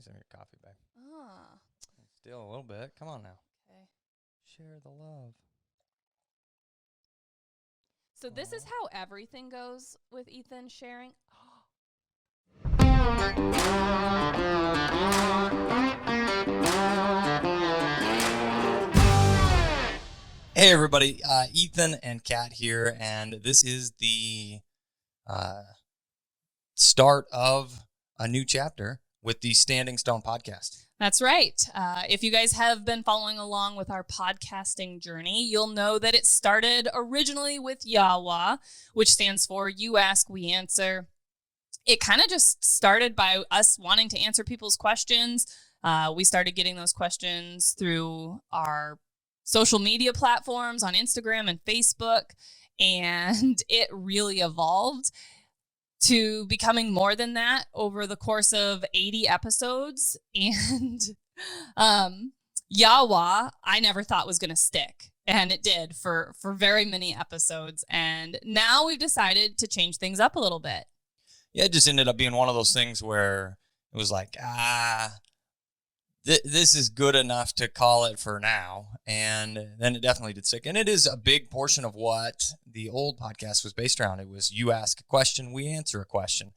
some of your coffee, babe. Ah. Still a little bit. Come on now. Okay. Share the love. So this is how everything goes with Ethan sharing. Hey, everybody. Ethan and Kat here, and this is the start of a new chapter with the Standing Stone podcast. That's right. If you guys have been following along with our podcasting journey, you'll know that it started originally with YAWA, which stands for You Ask, We Answer. It kind of just started by us wanting to answer people's questions. We started getting those questions through our social media platforms on Instagram and Facebook, and it really evolved to becoming more than that over the course of 80 episodes. And YAWA, I never thought was going to stick. And it did for very many episodes. And now we've decided to change things up a little bit. Yeah, it just ended up being one of those things where it was like, this is good enough to call it for now. And then it definitely did stick. And it is a big portion of what the old podcast was based around. It was you ask a question, we answer a question.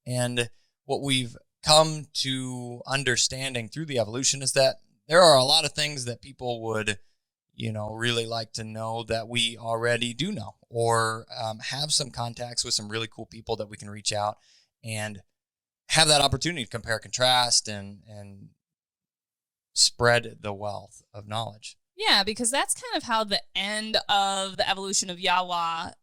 And what we've come to understanding through the evolution is that there are a lot of things that people would, really like to know that we already do know, or have some contacts with some really cool people that we can reach out and have that opportunity to compare, contrast, and spread the wealth of knowledge. Yeah, because that's kind of how the end of the evolution of YAWA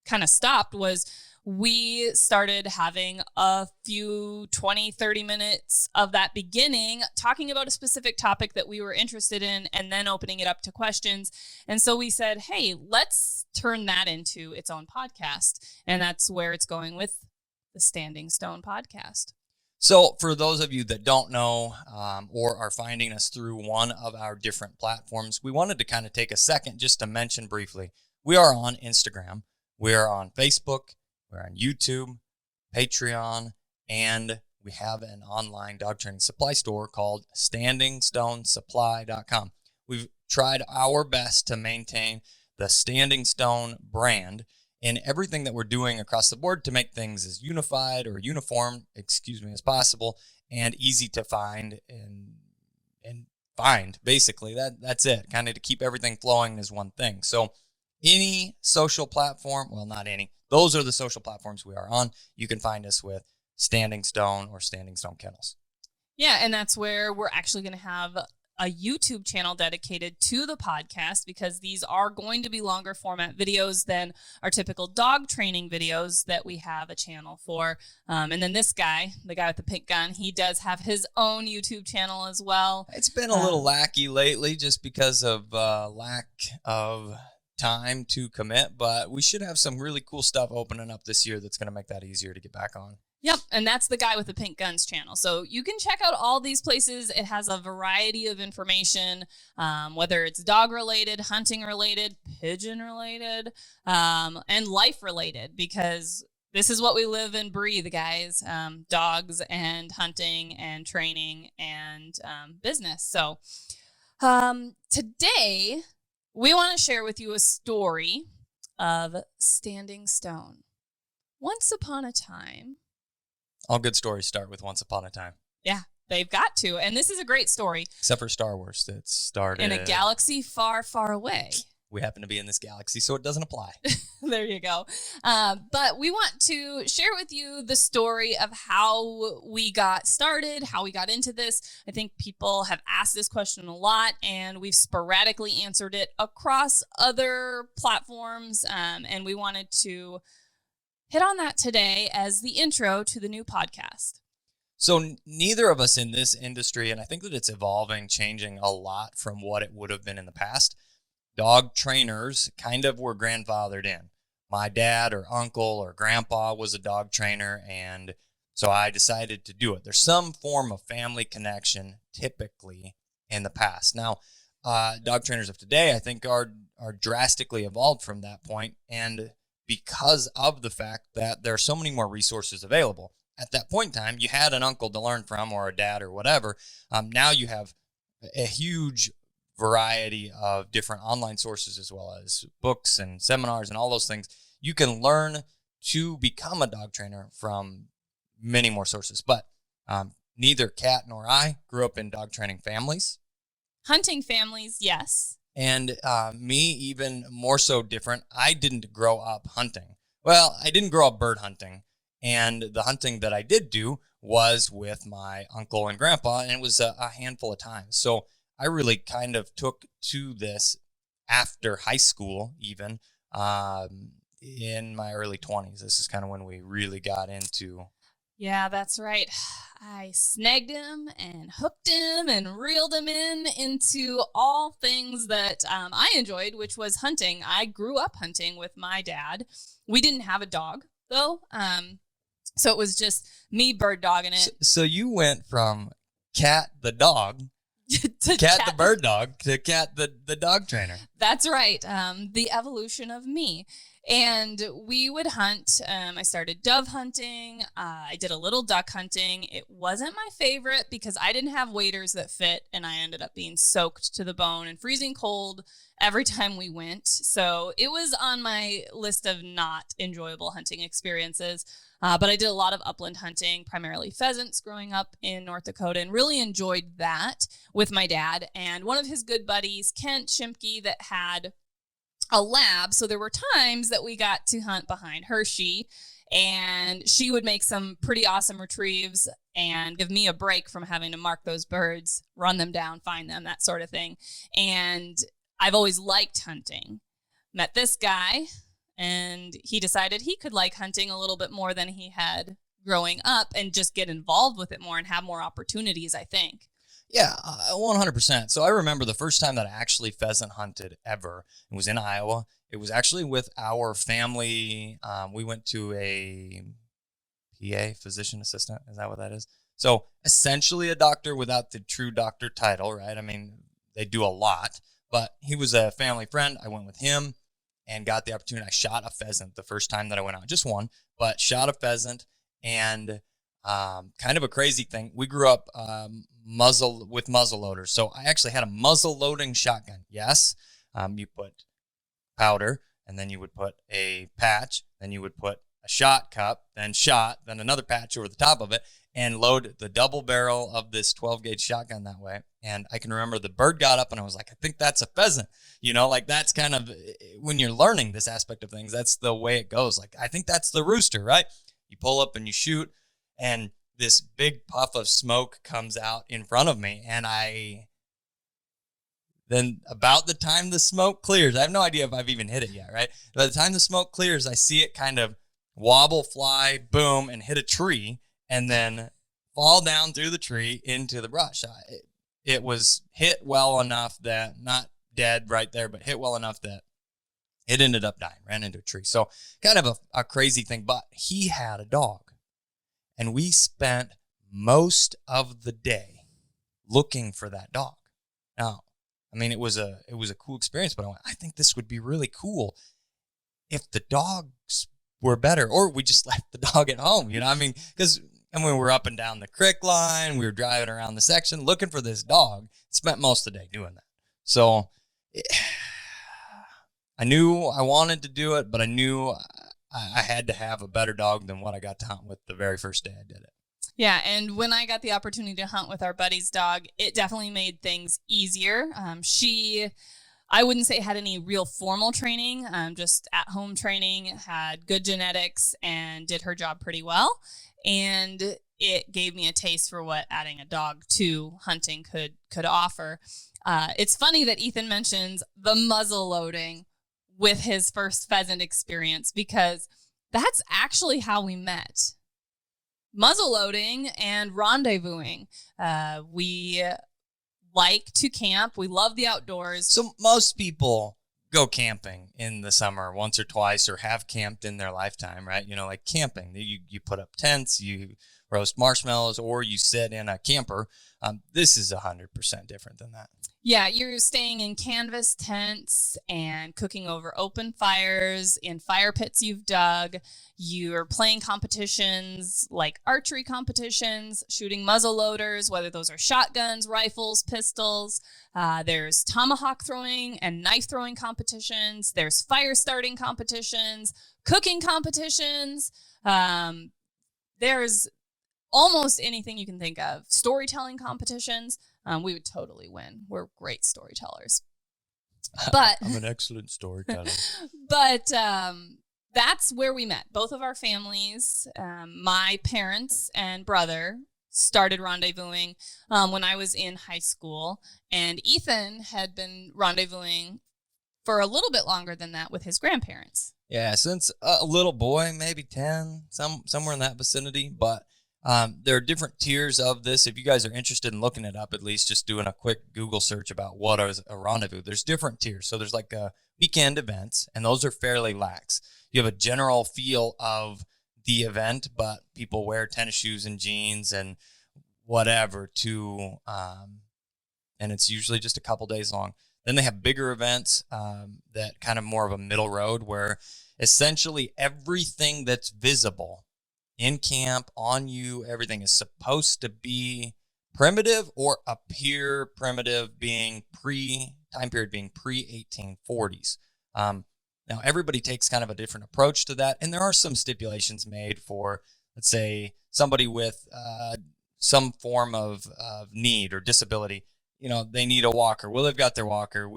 kind of stopped, was we started having a few 20, 30 minutes of that beginning talking about a specific topic that we were interested in and then opening it up to questions. And so we said, hey, let's turn that into its own podcast. And that's where it's going with the Standing Stone podcast. So for those of you that don't know or are finding us through one of our different platforms, we wanted to kind of take a second just to mention briefly, we are on Instagram, we are on Facebook, we're on YouTube, Patreon, and we have an online dog training supply store called standingstonesupply.com. We've tried our best to maintain the Standing Stone brand in everything that we're doing across the board to make things as unified or uniform, as possible, and easy to find and find, basically. That's it, kind of to keep everything flowing as one thing. So any social platform, well, not any, those are the social platforms we are on. You can find us with Standing Stone or Standing Stone Kennels. Yeah, and that's where we're actually going to have a YouTube channel dedicated to the podcast, because these are going to be longer format videos than our typical dog training videos that we have a channel for. And then this guy, the guy with the pink gun, he does have his own YouTube channel as well. It's been a little lackey lately just because of lack of time to commit, but we should have some really cool stuff opening up this year that's going to make that easier to get back on. Yep, and that's the guy with the pink guns channel. So you can check out all these places. It has a variety of information, whether it's dog-related, hunting-related, pigeon-related, and life-related, because this is what we live and breathe, guys. Dogs and hunting and training and business. So today, we want to share with you a story of Standing Stone. Once upon a time... All good stories start with once upon a time. Yeah, they've got to. And this is a great story. Except for Star Wars that started... in a galaxy far, far away. We happen to be in this galaxy, so it doesn't apply. There you go. But we want to share with you the story of how we got started, how we got into this. I think people have asked this question a lot, and we've sporadically answered it across other platforms. And we wanted to hit on that today as the intro to the new podcast. So neither of us in this industry, and I think that it's evolving, changing a lot from what it would have been in the past. Dog trainers kind of were grandfathered in. My dad or uncle or grandpa was a dog trainer, and so I decided to do it. There's some form of family connection typically in the past. Now, dog trainers of today, I think, are drastically evolved from that point, and because of the fact that there are so many more resources available. at that point in time, you had an uncle to learn from or a dad or whatever. Now you have a huge variety of different online sources as well as books and seminars and all those things. You can learn to become a dog trainer from many more sources. But neither Kat nor I grew up in dog training families. Hunting families, yes. And me, even more so different. I didn't grow up hunting. Well, I didn't grow up bird hunting. And the hunting that I did do was with my uncle and grandpa, and it was a handful of times. So I really kind of took to this after high school, even in my early 20s. This is kind of when we really got into. Yeah, that's right. I snagged him and hooked him and reeled him into all things that I enjoyed, which was hunting. I grew up hunting with my dad. We didn't have a dog, though. So it was just me bird dogging it. So you went from Kat the dog to Kat the bird dog to Kat the dog trainer. That's right. The evolution of me. And we would hunt. I started dove hunting. I did a little duck hunting. It wasn't my favorite because I didn't have waders that fit, and I ended up being soaked to the bone and freezing cold every time we went. So it was on my list of not enjoyable hunting experiences. But I did a lot of upland hunting, primarily pheasants growing up in North Dakota, and really enjoyed that with my dad and one of his good buddies, Kent Shimke, that had a lab. So there were times that we got to hunt behind Hershey, and she would make some pretty awesome retrieves and give me a break from having to mark those birds, run them down, find them, that sort of thing. And I've always liked hunting. Met this guy, and he decided he could like hunting a little bit more than he had growing up and just get involved with it more and have more opportunities, I think. Yeah, 100%. So I remember the first time that I actually pheasant hunted ever. It was in Iowa. It was actually with our family. We went to a PA, physician assistant. Is that what that is? So essentially a doctor without the true doctor title, right? I mean, they do a lot, but he was a family friend. I went with him and got the opportunity. I shot a pheasant the first time that I went out. Just one, but shot a pheasant. And kind of a crazy thing. We grew up muzzle loaders. So I actually had a muzzle loading shotgun. Yes. You put powder, and then you would put a patch, then you would put a shot cup, then another patch over the top of it, and load the double barrel of this 12 gauge shotgun that way. And I can remember the bird got up and I was like, I think that's a pheasant. You know, like that's kind of when you're learning this aspect of things, that's the way it goes. Like, I think that's the rooster, right? You pull up and you shoot, and this big puff of smoke comes out in front of me. And then about the time the smoke clears, I have no idea if I've even hit it yet, right? By the time the smoke clears, I see it kind of wobble, fly, boom, and hit a tree, and then fall down through the tree into the brush. It was hit well enough that, not dead right there, but hit well enough that it ended up dying, ran into a tree. So kind of a crazy thing, but he had a dog. And we spent most of the day looking for that dog. Now, I mean, it was a cool experience, but I think this would be really cool if the dogs were better, or we just left the dog at home, you know? I mean, because we were up and down the creek line, we were driving around the section looking for this dog. Spent most of the day doing that. So I knew I wanted to do it, but I knew I had to have a better dog than what I got to hunt with the very first day I did it. Yeah, and when I got the opportunity to hunt with our buddy's dog, it definitely made things easier. I wouldn't say had any real formal training, just at-home training, had good genetics, and did her job pretty well. And it gave me a taste for what adding a dog to hunting could offer. It's funny that Ethan mentions the muzzle loading with his first pheasant experience, because that's actually how we met. Muzzle loading and rendezvousing. We like to camp. We love the outdoors. So most people go camping in the summer once or twice, or have camped in their lifetime, right? You know, like camping. You put up tents, you roast marshmallows or you sit in a camper. This is 100% different than that. Yeah, you're staying in canvas tents and cooking over open fires in fire pits you've dug. You're playing competitions like archery competitions, shooting muzzle loaders, whether those are shotguns, rifles, pistols. There's tomahawk throwing and knife throwing competitions. There's fire starting competitions, cooking competitions. There's almost anything you can think of. Storytelling competitions. We would totally win. We're great storytellers. But I'm an excellent storyteller. But that's where we met. Both of our families, my parents and brother, started rendezvousing when I was in high school. And Ethan had been rendezvousing for a little bit longer than that with his grandparents. Yeah, since a little boy, maybe 10, somewhere in that vicinity. But there are different tiers of this. If you guys are interested in looking it up, at least just doing a quick Google search about what is a rendezvous, there's different tiers. So there's like weekend events, and those are fairly lax. You have a general feel of the event, but people wear tennis shoes and jeans and whatever and it's usually just a couple days long. Then they have bigger events that kind of more of a middle road where essentially everything that's visible in camp, on you, everything is supposed to be primitive or appear primitive, being time period being pre-1840s. Now, everybody takes kind of a different approach to that, and there are some stipulations made for, let's say, somebody with some form of need or disability. They need a walker. Well, they've got their walker.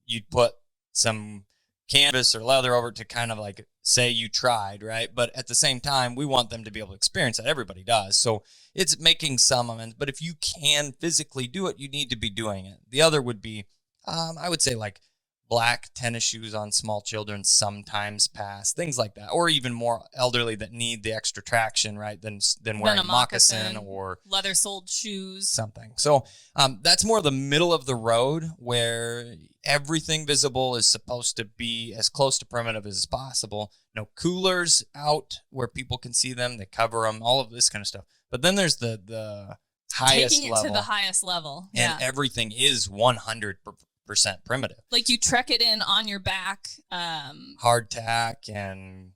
You'd put some canvas or leather over to kind of like say you tried, right? But at the same time, we want them to be able to experience that. Everybody does. So it's making some amends. But if you can physically do it, you need to be doing it. The other would be, I would say like black tennis shoes on small children sometimes pass, things like that. Or even more elderly that need the extra traction, right, than wearing a moccasin or leather-soled shoes. Something. So that's more the middle of the road where everything visible is supposed to be as close to primitive as possible. No coolers out where people can see them. They cover them, all of this kind of stuff. But then there's the highest level. Taking it to the highest level. And everything is 100% primitive. Like you trek it in on your back. Hardtack and,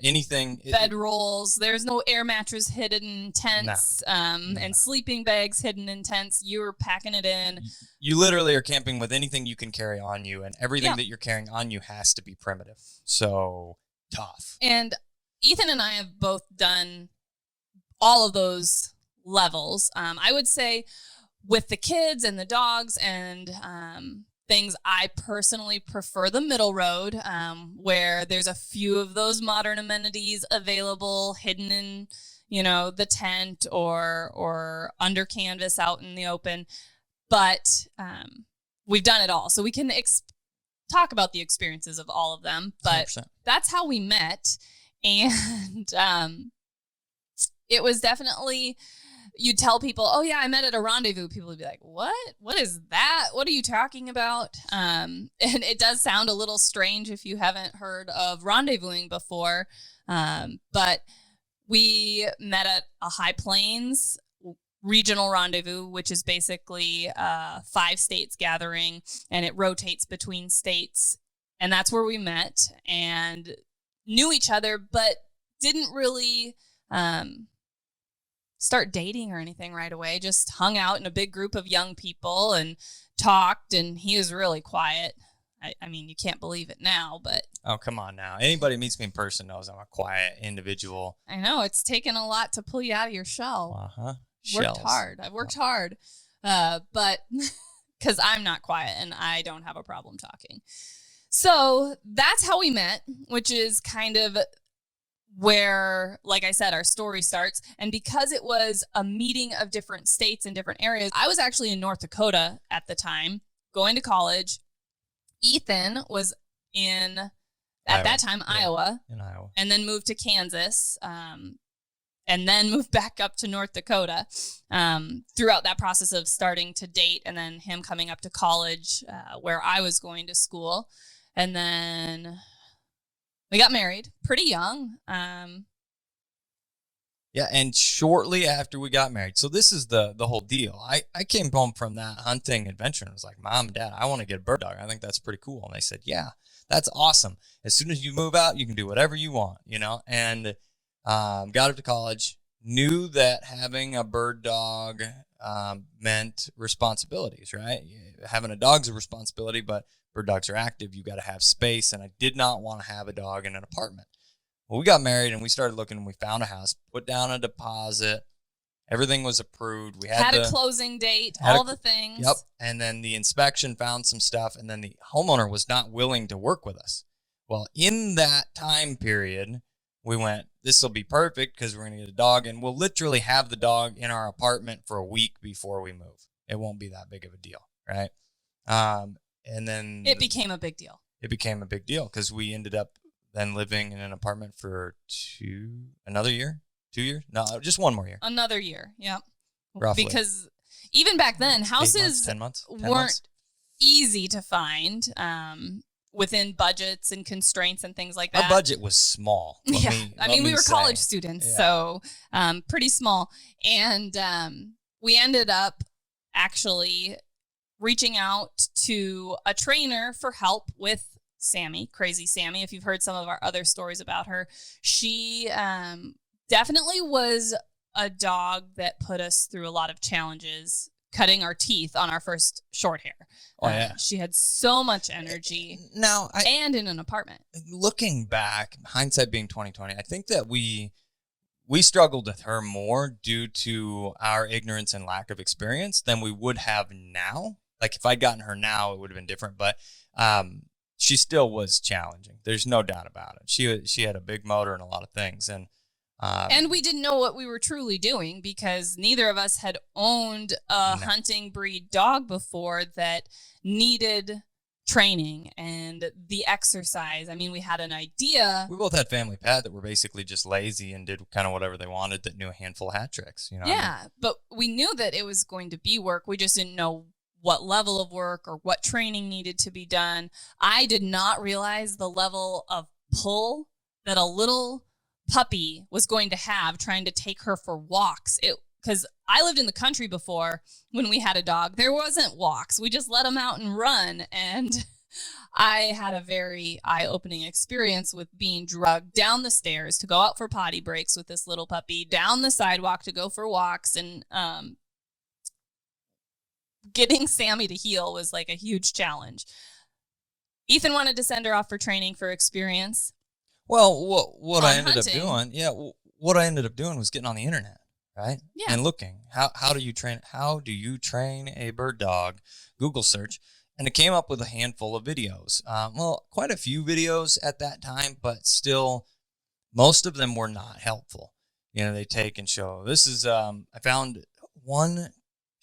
anything. Bed rolls. There's no air mattress hidden in tents and sleeping bags hidden in tents. You're packing it in. You literally are camping with anything you can carry on you, and everything that you're carrying on you has to be primitive. So tough. And Ethan and I have both done all of those levels. I would say with the kids and the dogs and things, I personally prefer the middle road, where there's a few of those modern amenities available, hidden in, the tent or under canvas out in the open. But we've done it all, so we can talk about the experiences of all of them. But 100%. That's how we met, and it was definitely. You'd tell people, oh, yeah, I met at a rendezvous. People would be like, what? What is that? What are you talking about? And it does sound a little strange if you haven't heard of rendezvousing before. But we met at a High Plains regional rendezvous, which is basically 5 states gathering, and it rotates between states. And that's where we met and knew each other, but didn't really start dating or anything right away. Just hung out in a big group of young people and talked, and he was really quiet. I mean, you can't believe it now, but... Oh, come on now. Anybody who meets me in person knows I'm a quiet individual. I know. It's taken a lot to pull you out of your shell. Uh-huh. I've worked hard. But because I'm not quiet and I don't have a problem talking. So that's how we met, which is kind of where, like I said, our story starts. And because it was a meeting of different states and different areas, I was actually in North Dakota at the time, going to college. Ethan was in, at that time, Iowa. In Iowa. And then moved to Kansas, and then moved back up to North Dakota throughout that process of starting to date, and then him coming up to college where I was going to school. And then we got married pretty young. Yeah, and shortly after we got married, so this is the whole deal. I came home from that hunting adventure and was like, Mom and Dad, I want to get a bird dog. I think that's pretty cool. And they said, yeah, that's awesome. As soon as you move out, you can do whatever you want, and got up to college, knew that having a bird dog meant responsibilities, right? Having a dog's a responsibility, but bird dogs are active. You got to have space, and I did not want to have a dog in an apartment. Well, we got married and we started looking and we found a house, put down a deposit. Everything was approved. We had a closing date, all the things. Yep. And then the inspection found some stuff, and then the homeowner was not willing to work with us. Well, in that time period, we went, this will be perfect because we're going to get a dog, and we'll literally have the dog in our apartment for a week before we move. It won't be that big of a deal, right? And then it became a big deal. It became a big deal because we ended up then living in an apartment for 2 years? No, just one more year. Another year, yeah. Roughly. Because even back then, houses 10 months. weren't easy to find within budgets and constraints and things like that. Our budget was small. I mean, we were college students, so pretty small. And we ended up actually reaching out to a trainer for help with Sammy, Crazy Sammy. If you've heard some of our other stories about her, she definitely was a dog that put us through a lot of challenges, cutting our teeth on our first short hair. Oh, yeah. She had so much energy. Now, and in an apartment. Looking back, hindsight being 2020, I think that we struggled with her more due to our ignorance and lack of experience than we would have now. Like if I'd gotten her now, it would have been different. But she still was challenging. There's no doubt about it. She had a big motor and a lot of things. And we didn't know what we were truly doing because neither of us had owned a hunting breed dog before that needed training and the exercise. I mean, we had an idea. We both had family pet that were basically just lazy and did kind of whatever they wanted that knew a handful of hat tricks. Yeah, but we knew that it was going to be work. We just didn't know what level of work or what training needed to be done. I did not realize the level of pull that a little puppy was going to have trying to take her for walks. Because I lived in the country before when we had a dog. There wasn't walks. We just let them out and run. And I had a very eye-opening experience with being drugged down the stairs to go out for potty breaks with this little puppy, down the sidewalk to go for walks, and getting Sammy to heel was like a huge challenge. Ethan wanted to send her off for training for experience. Well, what I ended up doing was getting on the internet, right? Yeah. And looking, how do you train a bird dog? Google search, and it came up with a handful of videos. Quite a few videos at that time, but still, most of them were not helpful. They take and show. This is I found one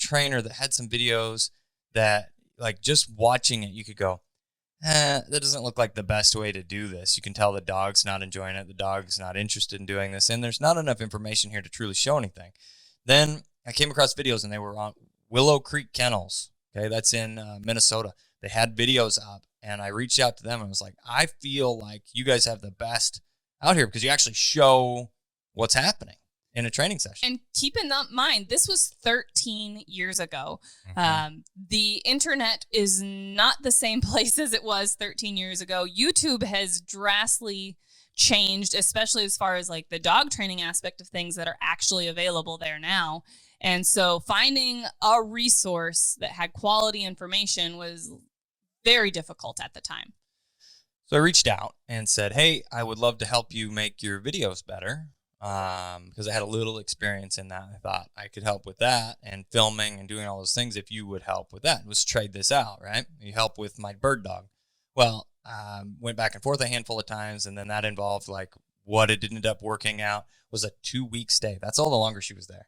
trainer that had some videos that, like, just watching it, you could go, that doesn't look like the best way to do this. You can tell the dog's not enjoying it. The dog's not interested in doing this. And there's not enough information here to truly show anything. Then I came across videos, and they were on Willow Creek Kennels. Okay, that's in Minnesota. They had videos up, and I reached out to them and was like, I feel like you guys have the best out here because you actually show what's happening in a training session. And keep in mind, this was 13 years ago. Mm-hmm. The internet is not the same place as it was 13 years ago. YouTube has drastically changed, especially as far as like the dog training aspect of things that are actually available there now. And so finding a resource that had quality information was very difficult at the time. So I reached out and said, hey, I would love to help you make your videos better. Because I had a little experience in that. I thought I could help with that and filming and doing all those things if you would help with that. Let's trade this out, right? You help with my bird dog. Well, went back and forth a handful of times, and then that involved, like, what it ended up working out was a 2-week stay. That's all the longer she was there.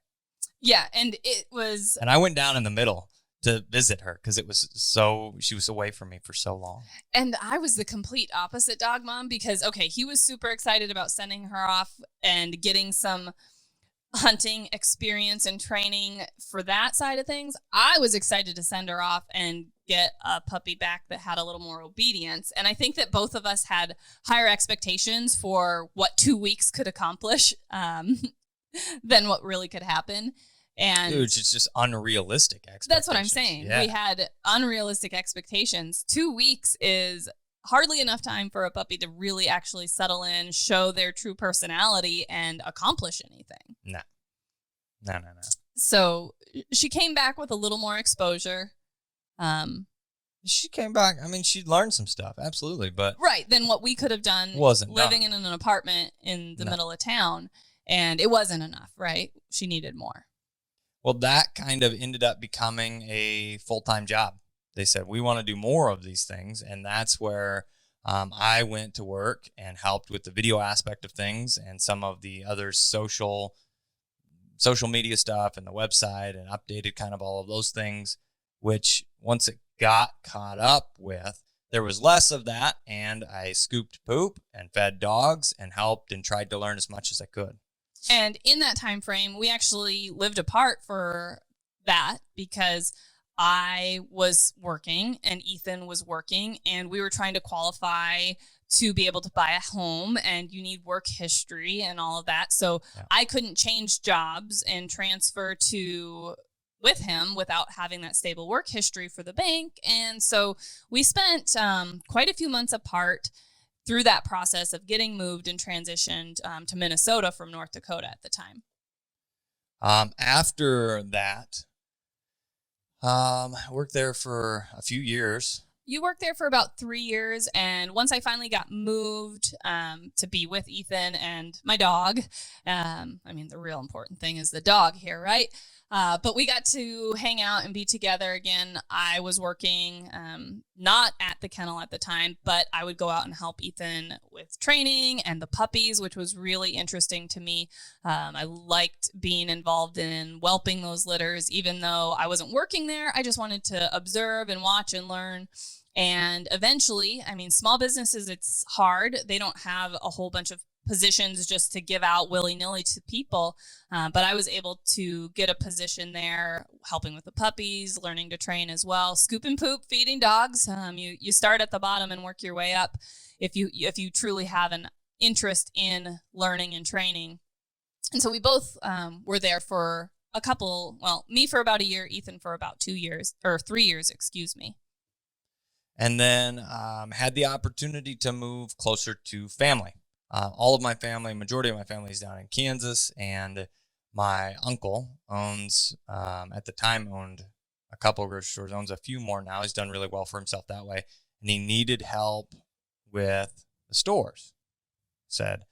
Yeah, and it was... And I went down in the middle to visit her because she was away from me for so long. And I was the complete opposite dog mom because, okay, he was super excited about sending her off and getting some hunting experience and training for that side of things. I was excited to send her off and get a puppy back that had a little more obedience. And I think that both of us had higher expectations for what 2 weeks could accomplish. than what really could happen. And dude, it's just unrealistic expectations. That's what I'm saying. Yeah. We had unrealistic expectations. 2 weeks is hardly enough time for a puppy to really actually settle in, show their true personality, and accomplish anything. No. So she came back with a little more exposure. She came back. I mean, she learned some stuff, absolutely, but right, than what we could have done living in an apartment in the middle of town, and it wasn't enough, right? She needed more. Well, that kind of ended up becoming a full-time job. They said, we want to do more of these things, and that's where I went to work and helped with the video aspect of things and some of the other social media stuff and the website, and updated kind of all of those things, which once it got caught up with, there was less of that, and I scooped poop and fed dogs and helped and tried to learn as much as I could. And in that time frame, we actually lived apart for that because I was working and Ethan was working, and we were trying to qualify to be able to buy a home, and you need work history and all of that. So yeah. I couldn't change jobs and transfer with him without having that stable work history for the bank. And so we spent quite a few months apart through that process of getting moved and transitioned to Minnesota from North Dakota at the time. After that, I worked there for a few years. You worked there for about 3 years, and once I finally got moved to be with Ethan and my dog, I mean, the real important thing is the dog here, right? But we got to hang out and be together again. I was working not at the kennel at the time, but I would go out and help Ethan with training and the puppies, which was really interesting to me. I liked being involved in whelping those litters, even though I wasn't working there. I just wanted to observe and watch and learn. And eventually, I mean, small businesses, it's hard. They don't have a whole bunch of positions just to give out willy-nilly to people. But I was able to get a position there, helping with the puppies, learning to train as well, scoop and poop, feeding dogs. You start at the bottom and work your way up if you truly have an interest in learning and training. And so we both were there for a couple, well, me for about a year, Ethan for about 2 years, or 3 years, excuse me. And then had the opportunity to move closer to family. All of my family, majority of my family is down in Kansas, and my uncle at the time owned a couple of grocery stores, owns a few more now. He's done really well for himself that way. And he needed help with the stores. Said,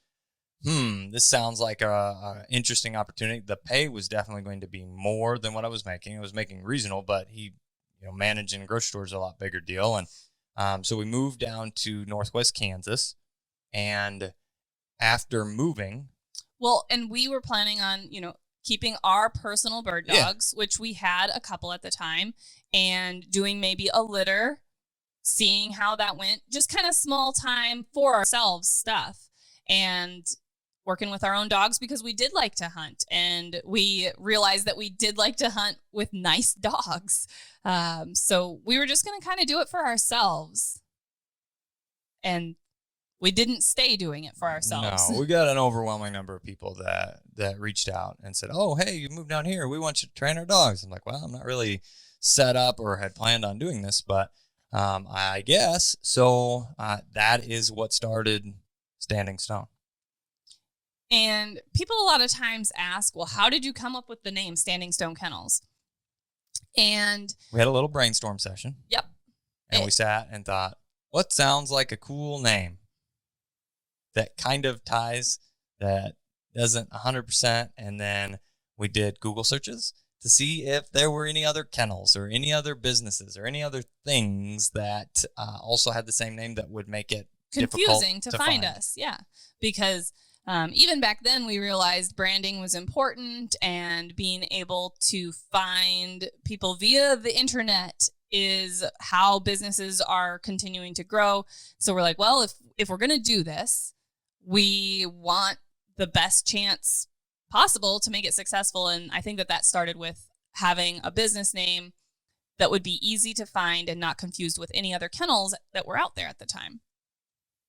this sounds like a interesting opportunity. The pay was definitely going to be more than what I was making. I was making reasonable, but managing a grocery store is a lot bigger deal. And so we moved down to Northwest Kansas, and after moving, well, and we were planning on, keeping our personal bird dogs, which we had a couple at the time, and doing maybe a litter, seeing how that went, just kind of small time for ourselves stuff, and working with our own dogs because we did like to hunt, and we realized that we did like to hunt with nice dogs. So we were just going to kind of do it for ourselves. And we didn't stay doing it for ourselves. No, we got an overwhelming number of people that reached out and said, oh, hey, you moved down here. We want you to train our dogs. I'm like, well, I'm not really set up or had planned on doing this, but I guess. So that is what started Standing Stone. And people a lot of times ask, well, how did you come up with the name Standing Stone Kennels? And we had a little brainstorm session. Yep. And we sat and thought, what sounds like a cool name that kind of ties, that doesn't 100%. And then we did Google searches to see if there were any other kennels or any other businesses or any other things that also had the same name that would make it confusing to find us. Yeah. Because even back then, we realized branding was important, and being able to find people via the internet is how businesses are continuing to grow. So we're like, well, if we're going to do this, we want the best chance possible to make it successful. And I think that started with having a business name that would be easy to find and not confused with any other kennels that were out there at the time.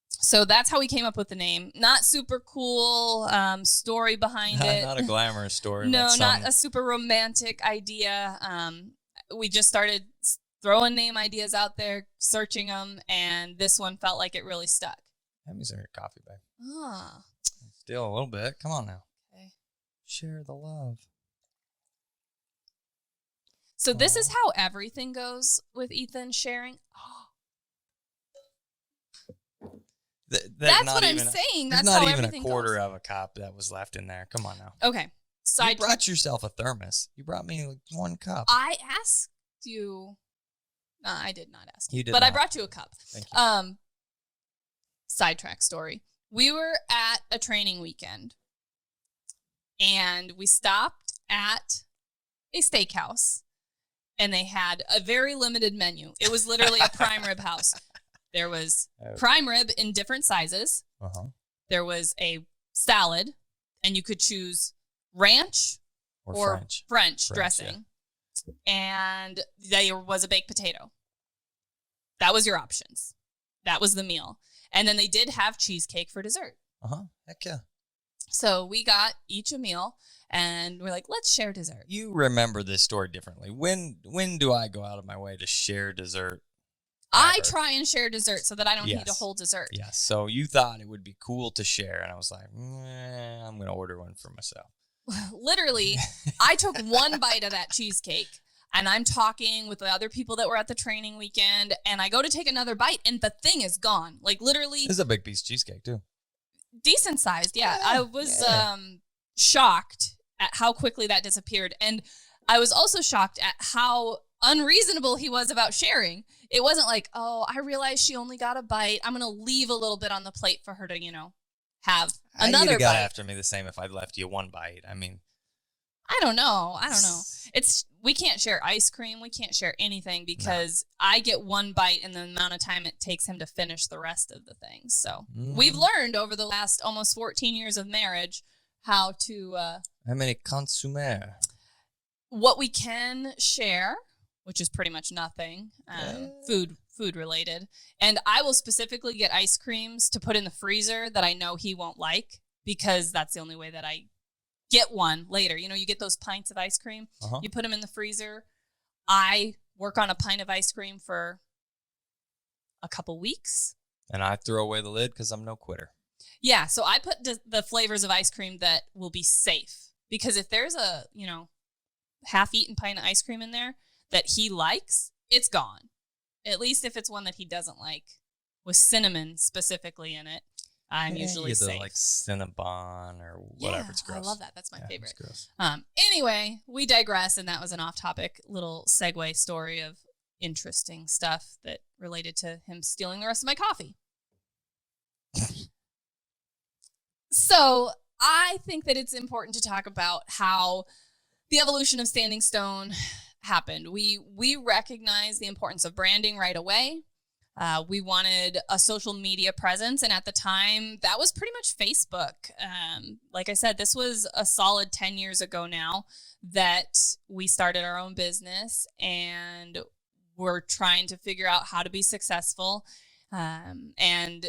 So that's how we came up with the name. Not super cool story behind it. Not a glamorous story. No, not a super romantic idea. We just started throwing name ideas out there, searching them, and this one felt like it really stuck. Let me some of your coffee, babe. Ah. Still a little bit. Come on now. Okay. Share the love. So this is how everything goes with Ethan sharing. That's what I'm saying. That's not how even a everything quarter goes. of a cup that was left in there. Come on now. Okay. You brought yourself a thermos. You brought me like 1 cup. I asked you. No, I did not ask you. But I brought you a cup. Thank you. Sidetrack story. We were at a training weekend, and we stopped at a steakhouse, and they had a very limited menu. It was literally a prime rib house. There was prime rib in different sizes. Uh-huh. There was a salad, and you could choose ranch or French dressing. Yeah. And there was a baked potato. That was your options. That was the meal. And then they did have cheesecake for dessert. Uh-huh. Heck yeah. So we got each a meal, and we're like, let's share dessert. You remember this story differently. When do I go out of my way to share dessert? I try and share dessert so that I don't need a whole dessert. Yes. So you thought it would be cool to share, and I was like, I'm going to order one for myself. Literally, I took one bite of that cheesecake, and I'm talking with the other people that were at the training weekend, and I go to take another bite, and the thing is gone. Like, literally. This is a big piece of cheesecake, too. Decent sized, yeah. I was shocked at how quickly that disappeared, and I was also shocked at how unreasonable he was about sharing. It wasn't like, oh, I realized she only got a bite. I'm going to leave a little bit on the plate for her to, have another bite. You'd have got after me the same if I'd left you one bite. I mean, I don't know. We can't share ice cream. We can't share anything because I get one bite in the amount of time it takes him to finish the rest of the things. So we've learned over the last almost 14 years of marriage how to... how many consommer? What we can share, which is pretty much nothing, food related. And I will specifically get ice creams to put in the freezer that I know he won't like, because that's the only way that I get one later. You get those pints of ice cream. Uh-huh. You put them in the freezer. I work on a pint of ice cream for a couple weeks. And I throw away the lid because I'm no quitter. Yeah, so I put the flavors of ice cream that will be safe. Because if there's a, half-eaten pint of ice cream in there that he likes, it's gone. At least if it's one that he doesn't like, with cinnamon specifically in it, I'm usually safe. Like Cinnabon or whatever. It's gross. I love that. That's my favorite. It's gross. Anyway, we digress, and that was an off-topic little segue story of interesting stuff that related to him stealing the rest of my coffee. So I think that it's important to talk about how the evolution of Standing Stone happened. We recognized the importance of branding right away. We wanted a social media presence, and at the time, that was pretty much Facebook. Like I said, this was a solid 10 years ago now that we started our own business, and we're trying to figure out how to be successful. And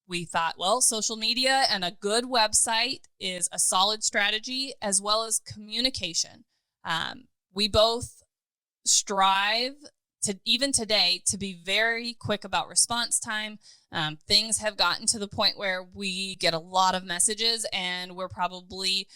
we thought, well, social media and a good website is a solid strategy, as well as communication. We both strive to, even today, to be very quick about response time. Things have gotten to the point where we get a lot of messages, and we're probably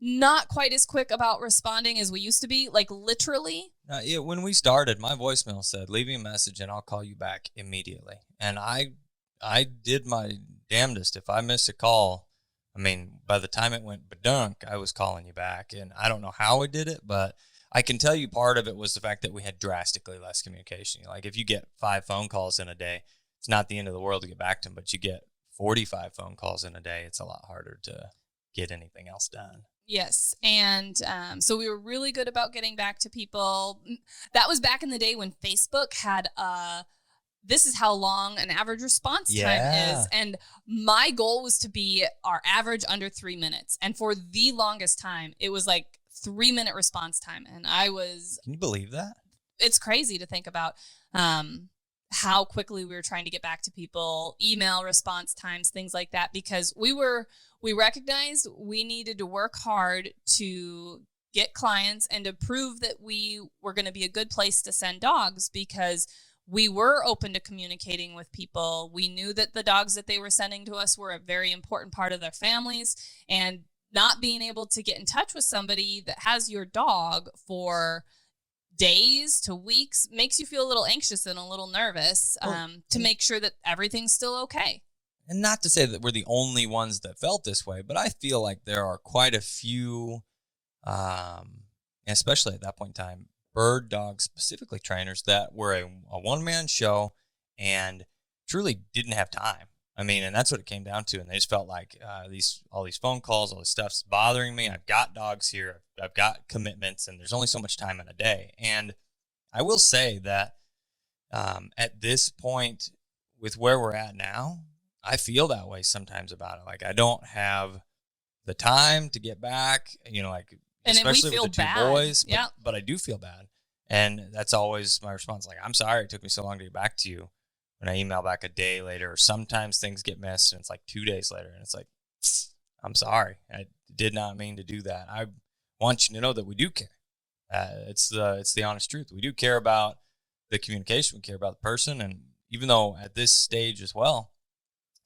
not quite as quick about responding as we used to be, like literally. When we started, my voicemail said, leave me a message and I'll call you back immediately. And I did my damnedest. If I missed a call, by the time it went badunk, I was calling you back. And I don't know how I did it, but I can tell you part of it was the fact that we had drastically less communication. Like if you get 5 phone calls in a day, it's not the end of the world to get back to them, but you get 45 phone calls in a day, it's a lot harder to get anything else done. Yes. And so we were really good about getting back to people. That was back in the day when Facebook had this is how long an average response time is. And my goal was to be our average under 3 minutes. And for the longest time, it was like 3-minute response time. And I was... Can you believe that? It's crazy to think about. how quickly we were trying to get back to people, email response times, things like that, because we recognized we needed to work hard to get clients and to prove that we were going to be a good place to send dogs, because we were open to communicating with people. We knew that the dogs that they were sending to us were a very important part of their families, and not being able to get in touch with somebody that has your dog for days to weeks makes you feel a little anxious and a little nervous, to make sure that everything's still okay. And not to say that we're the only ones that felt this way, but I feel like there are quite a few, especially at that point in time, bird dog specifically trainers that were a one-man show and truly didn't have time. I mean, and that's what it came down to. And they just felt like all these phone calls, all this stuff's bothering me. I've got dogs here. I've got commitments, and there's only so much time in a day. And I will say that at this point, with where we're at now, I feel that way sometimes about it. Like, I don't have the time to get back, like, and especially we feel with the two bad. boys. Yeah. But I do feel bad. And that's always my response. Like, I'm sorry it took me so long to get back to you. When I email back a day later, or sometimes things get missed and it's like 2 days later, and it's like, I'm sorry. I did not mean to do that. I want you to know that we do care. It's the honest truth. We do care about the communication. We care about the person. And even though at this stage as well,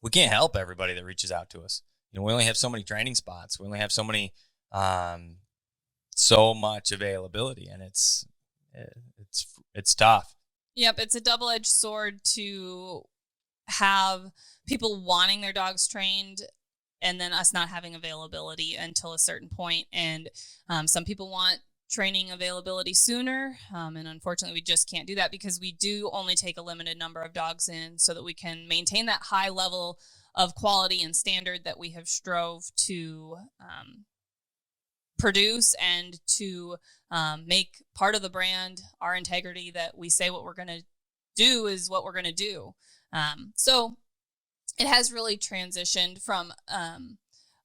we can't help everybody that reaches out to us. We only have so many training spots. We only have so much availability, and it's tough. Yep, it's a double-edged sword to have people wanting their dogs trained and then us not having availability until a certain point. And some people want training availability sooner, and unfortunately we just can't do that, because we do only take a limited number of dogs in so that we can maintain that high level of quality and standard that we have strove to produce, and to make part of the brand our integrity, that we say what we're going to do is what we're going to do. So it has really transitioned from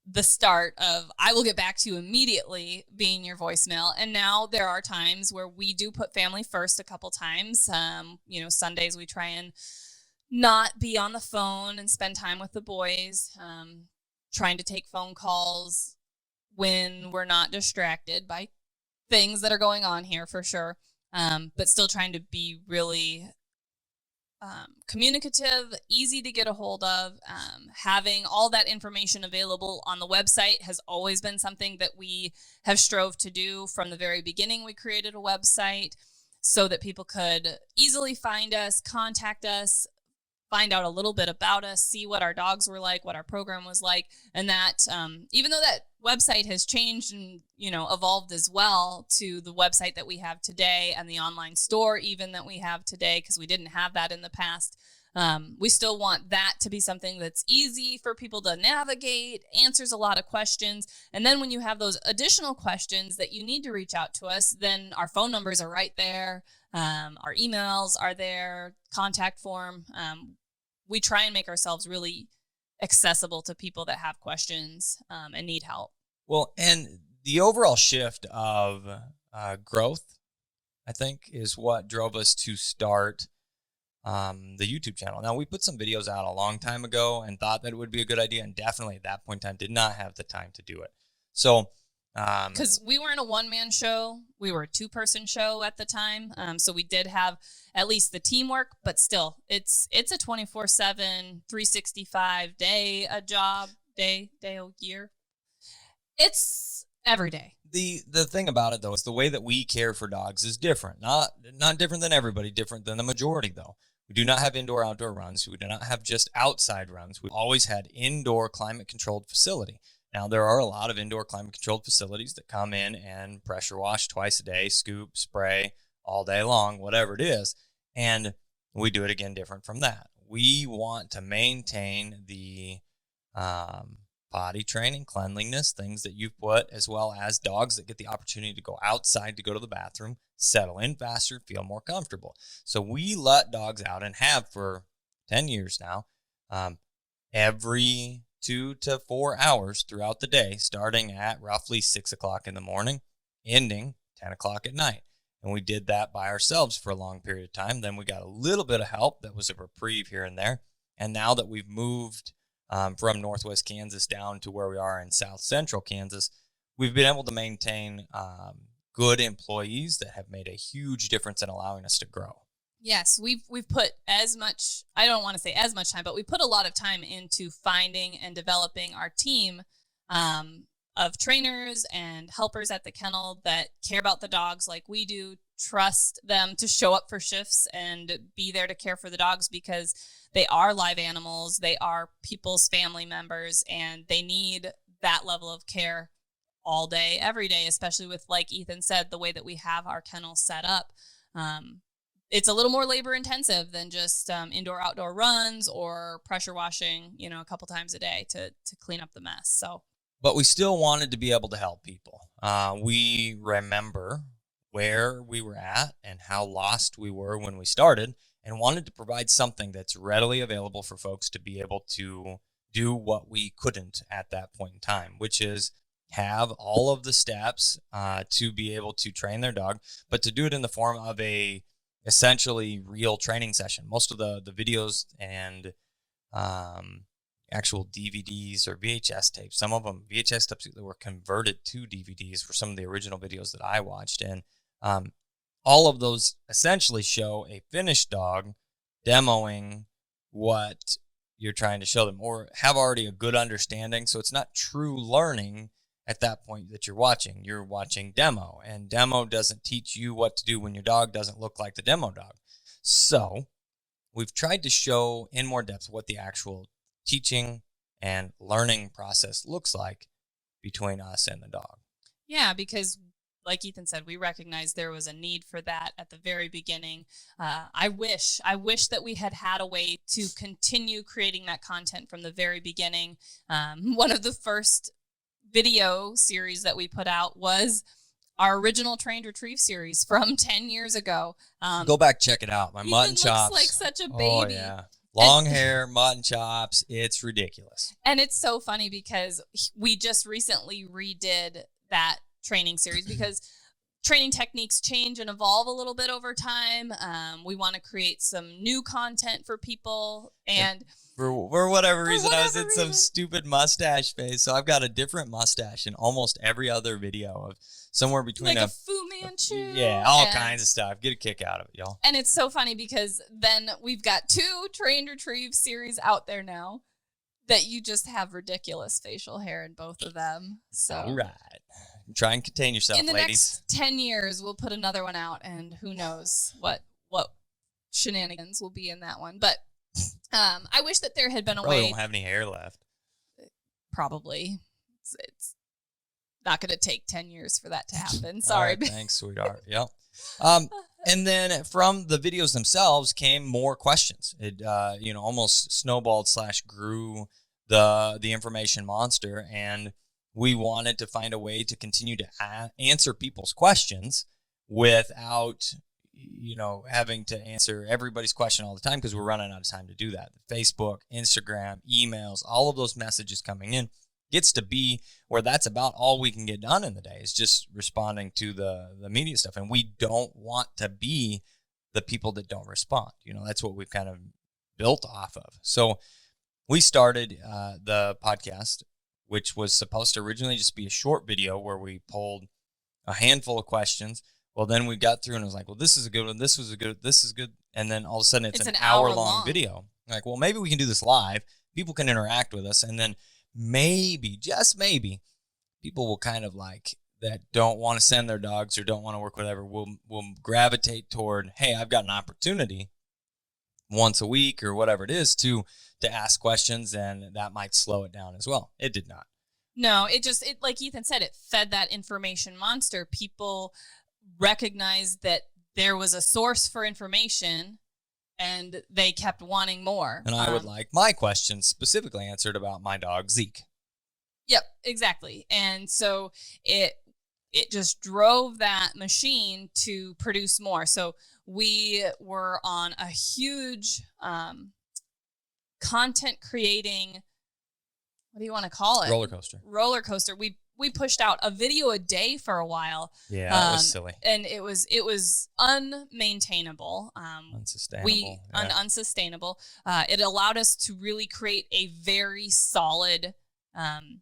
the start of I will get back to you immediately being your voicemail. And now there are times where we do put family first a couple times. Sundays we try and not be on the phone and spend time with the boys, trying to take phone calls when we're not distracted by things that are going on here, for sure. But still trying to be really communicative, easy to get a hold of. Having all that information available on the website has always been something that we have strove to do from the very beginning. We created a website so that people could easily find us, contact us, find out a little bit about us, see what our dogs were like, what our program was like. And that, even though that website has changed and, evolved as well to the website that we have today, and the online store even that we have today, because we didn't have that in the past, we still want that to be something that's easy for people to navigate, answers a lot of questions. And then when you have those additional questions that you need to reach out to us, then our phone numbers are right there. Our emails are there, contact form. We try and make ourselves really accessible to people that have questions and need help. Well, and the overall shift of growth, I think, is what drove us to start the YouTube channel. Now, we put some videos out a long time ago and thought that it would be a good idea, and definitely at that point in time did not have the time to do it. So, because we weren't a one-man show, we were a two-person show at the time. So we did have at least the teamwork, but still, it's a 24/7, 365 day a job, day a year. It's every day. The thing about it, though, is the way that we care for dogs is different. Not different than everybody, different than the majority, though. We do not have indoor-outdoor runs. We do not have just outside runs. We've always had indoor climate-controlled facility. Now, there are a lot of indoor climate-controlled facilities that come in and pressure wash twice a day, scoop, spray, all day long, whatever it is. And we do it, again, different from that. We want to maintain the potty training, cleanliness, things that you've put, as well as dogs that get the opportunity to go outside to go to the bathroom, settle in faster, feel more comfortable. So we let dogs out, and have for 10 years now, every 2 to 4 hours throughout the day, starting at roughly 6 o'clock in the morning, ending 10 o'clock at night. And we did that by ourselves for a long period of time. Then we got a little bit of help that was a reprieve here and there. And now that we've moved from Northwest Kansas down to where we are in South Central Kansas, we've been able to maintain good employees that have made a huge difference in allowing us to grow. Yes, we've put as much, I don't want to say as much time, but we put a lot of time into finding and developing our team of trainers and helpers at the kennel that care about the dogs like we do, trust them to show up for shifts and be there to care for the dogs because they are live animals, they are people's family members, and they need that level of care all day, every day, especially with, like Ethan said, the way that we have our kennel set up. It's a little more labor intensive than just indoor-outdoor runs or pressure washing, a couple times a day to clean up the mess. So, but we still wanted to be able to help people. We remember where we were at and how lost we were when we started and wanted to provide something that's readily available for folks to be able to do what we couldn't at that point in time, which is have all of the steps to be able to train their dog, but to do it in the form of a essentially real training session. Most of the videos and actual DVDs or VHS tapes, some of them VHS tapes that were converted to DVDs for some of the original videos that I watched. And all of those essentially show a finished dog demoing what you're trying to show them or have already a good understanding. So it's not true learning at that point that you're watching demo, and demo doesn't teach you what to do when your dog doesn't look like the demo dog. So we've tried to show in more depth what the actual teaching and learning process looks like between us and the dog. Yeah, because like Ethan said, we recognized there was a need for that at the very beginning. I wish that we had a way to continue creating that content from the very beginning. One of the first video series that we put out was our original trained retrieve series from 10 years ago. Go back, check it out. My mutton chops. Looks like such a baby. Oh, yeah. Long hair, mutton chops. It's ridiculous. And it's so funny because we just recently redid that training series because training techniques change and evolve a little bit over time. We want to create some new content for people. And for whatever reason, I was in some stupid mustache phase. So I've got a different mustache in almost every other video of somewhere between like a Fu Manchu. Yeah, all kinds of stuff. Get a kick out of it, y'all. And it's so funny because then we've got 2 trained retrieve series out there now that you just have ridiculous facial hair in both of them. So all right. Try and contain yourself, ladies. In the next 10 years, we'll put another one out, and who knows what shenanigans will be in that one. But I wish that there had been a way. Probably won't have any hair left. Probably. It's not going to take 10 years for that to happen. Sorry. Right, thanks, sweetheart. Yep. And then from the videos themselves came more questions. It, almost snowballed / grew the information monster. And we wanted to find a way to continue to answer people's questions without, having to answer everybody's question all the time because we're running out of time to do that. Facebook, Instagram, emails, all of those messages coming in gets to be where that's about all we can get done in the day is just responding to the media stuff. And we don't want to be the people that don't respond. That's what we've kind of built off of. So we started the podcast, which was supposed to originally just be a short video where we pulled a handful of questions. Well, then we got through and it was like, well, this is a good one. This is good. And then all of a sudden it's an hour-long video. Like, well, maybe we can do this live. People can interact with us. And then maybe, just maybe, people will kind of like that don't want to send their dogs or don't want to work whatever will gravitate toward, hey, I've got an opportunity once a week or whatever it is to ask questions, and that might slow it down as well. It did not. No, it like Ethan said, it fed that information monster. People recognized that there was a source for information and they kept wanting more. And I would like my questions specifically answered about my dog, Zeke. Yep, exactly. And so it just drove that machine to produce more. So we were on a huge content creating, what do you want to call it? Roller coaster. Roller coaster. we pushed out a video a day for a while. Yeah, that was silly. And it was unmaintainable. Unsustainable. Unsustainable. It allowed us to really create a very solid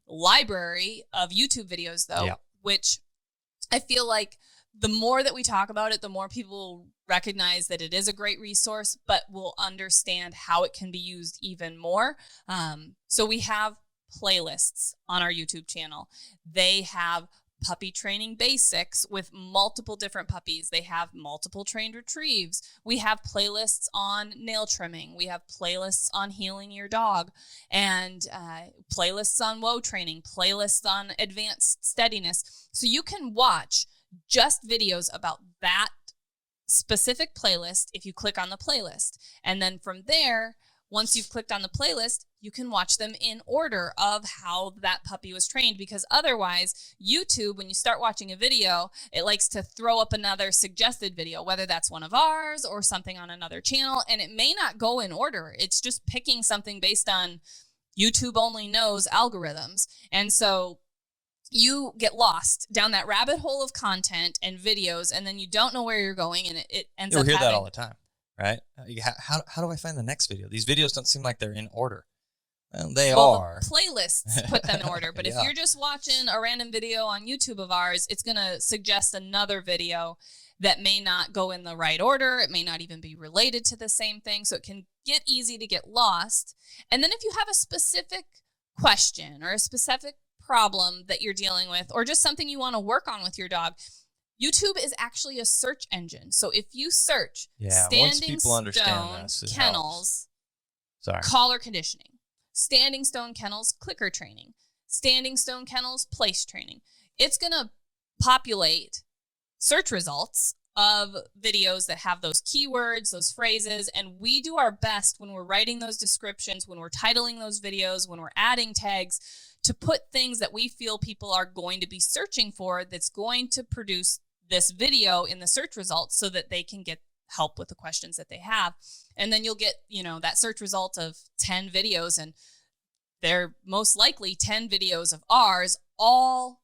library of YouTube videos, though, which I feel like the more that we talk about it, the more people recognize that it is a great resource, but will understand how it can be used even more. So we have playlists on our YouTube channel. They have puppy training basics with multiple different puppies. They have multiple trained retrieves. We have playlists on nail trimming. We have playlists on healing your dog, and playlists on WOW training, playlists on advanced steadiness. So you can watch just videos about that specific playlist if you click on the playlist. And then from there, once you've clicked on the playlist, you can watch them in order of how that puppy was trained, because otherwise YouTube, when you start watching a video, it likes to throw up another suggested video, whether that's one of ours or something on another channel, and it may not go in order. It's just picking something based on YouTube only knows algorithms. And so you get lost down that rabbit hole of content and videos, and then you don't know where you're going, and it ends up You'll hear that all the time, right? How do I find the next video? These videos don't seem like they're in order. Well, they are. The playlists put them in order, but if you're just watching a random video on YouTube of ours, it's going to suggest another video that may not go in the right order. It may not even be related to the same thing, so it can get easy to get lost. And then if you have a specific question or a specific problem that you're dealing with, or just something you want to work on with your dog, YouTube is actually a search engine. So if you search Standing Stone Kennels collar conditioning, Standing Stone Kennels clicker training, Standing Stone Kennels place training, it's going to populate search results of videos that have those keywords, those phrases, and we do our best when we're writing those descriptions, when we're titling those videos, when we're adding tags, to put things that we feel people are going to be searching for that's going to produce this video in the search results so that they can get help with the questions that they have. And then you'll get, that search result of 10 videos, and they're most likely 10 videos of ours, all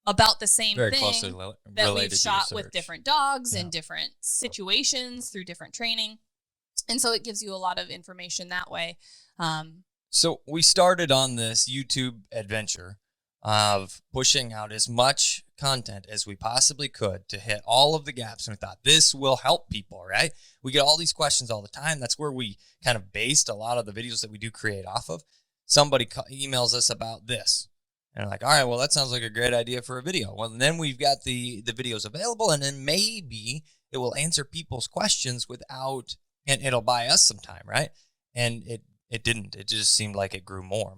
about the same very thing closely that we've shot with different dogs in different situations through different training. And so it gives you a lot of information that way. So we started on this YouTube adventure of pushing out as much content as we possibly could to hit all of the gaps. And we thought this will help people, right? We get all these questions all the time. That's where we kind of based a lot of the videos that we do create off of. Somebody emails us about this. And we're like, all right, well, that sounds like a great idea for a video. Well, then we've got the videos available, and then maybe it will answer people's questions without, and it'll buy us some time, right? And it didn't. It just seemed like it grew more.